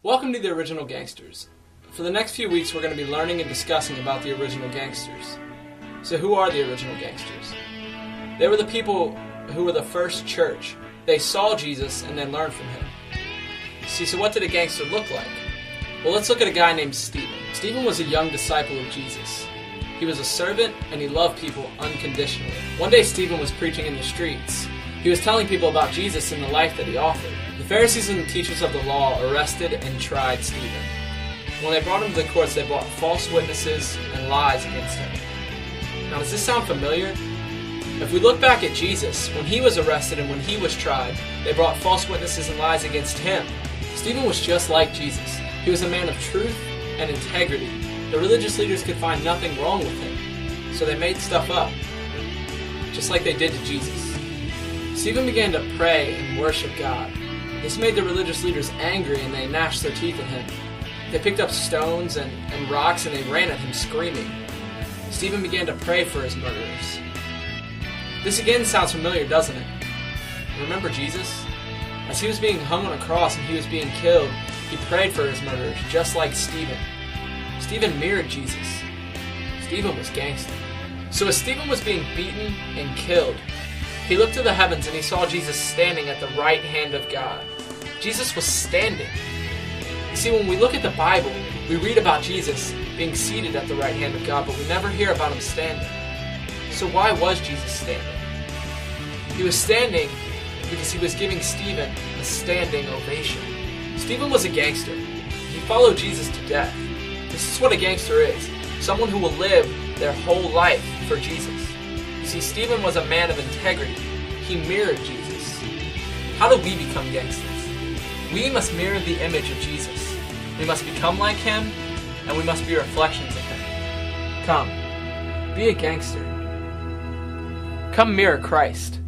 Welcome to the original Gangsters. For the next few weeks we're going to be learning and discussing about the original Gangsters. So who are the original Gangsters? They were the people who were the first church. They saw Jesus and then learned from him. See, so what did a gangster look like? Well, let's look at a guy named Stephen. Stephen was a young disciple of Jesus. He was a servant and he loved people unconditionally. One day Stephen was preaching in the streets. He was telling people about Jesus and the life that he offered. The Pharisees and the teachers of the law arrested and tried Stephen. When they brought him to the courts, they brought false witnesses and lies against him. Now, does this sound familiar? If we look back at Jesus, when he was arrested and when he was tried, they brought false witnesses and lies against him. Stephen was just like Jesus. He was a man of truth and integrity. The religious leaders could find nothing wrong with him, so they made stuff up, just like they did to Jesus. Stephen began to pray and worship God. This made the religious leaders angry and they gnashed their teeth at him. They picked up stones and rocks and they ran at him screaming. Stephen began to pray for his murderers. This again sounds familiar, doesn't it? Remember Jesus? As he was being hung on a cross and he was being killed, he prayed for his murderers, just like Stephen. Stephen mirrored Jesus. Stephen was gangster. So as Stephen was being beaten and killed, he looked to the heavens and he saw Jesus standing at the right hand of God. Jesus was standing. You see, when we look at the Bible, we read about Jesus being seated at the right hand of God, but we never hear about him standing. So why was Jesus standing? He was standing because he was giving Stephen a standing ovation. Stephen was a gangster. He followed Jesus to death. This is what a gangster is. Someone who will live their whole life for Jesus. You see, Stephen was a man of integrity. He mirrored Jesus. How do we become gangsters? We must mirror the image of Jesus. We must become like him, and we must be reflections of him. Come, be a gangster. Come mirror Christ.